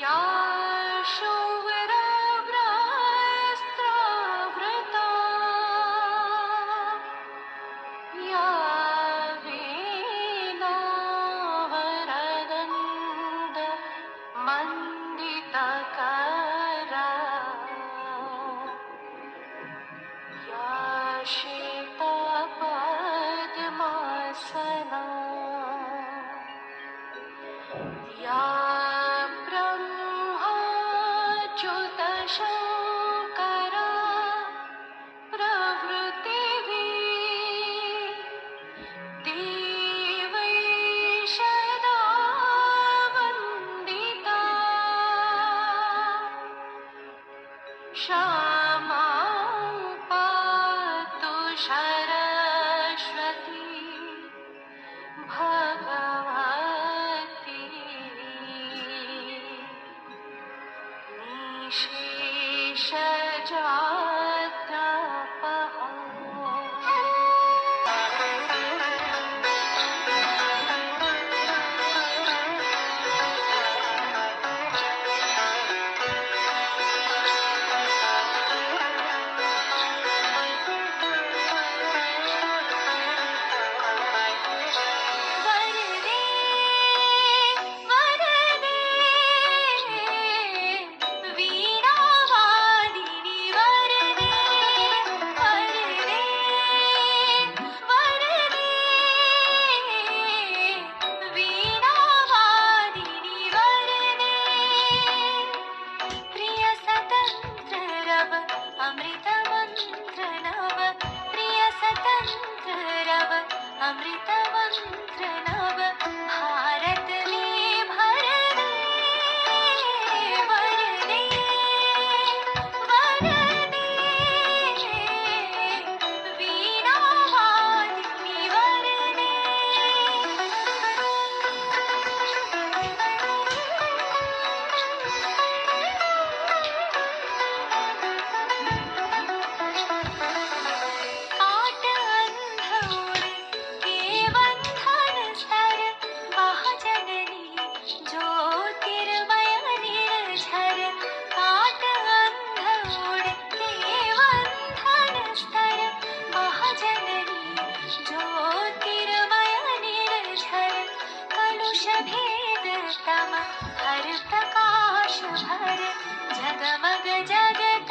या शौर्यव्रस्त्रावृता या वीणावरदण्डमण्डितकरा या श्वेतपद्मासना या ब्रह्माच्युतशङ्करा प्रभृतिभिः देवैः सदा वन्दिता क्षमा पातु सरस्वती भगवती निशेषजाड्यापहा। अमृत मंत्र नव भारत में भर दे वर दे वीणा वादिनी वर दे। आट अंधोड़ के बंधन सर महाजननी ज्योतिर्मय निर्झर। आट अंधोड़ के बंधन सर महाजननी ज्योतिर्मय निर्झर। कलुष भेद तम हर प्रकाश भर जगमग जगत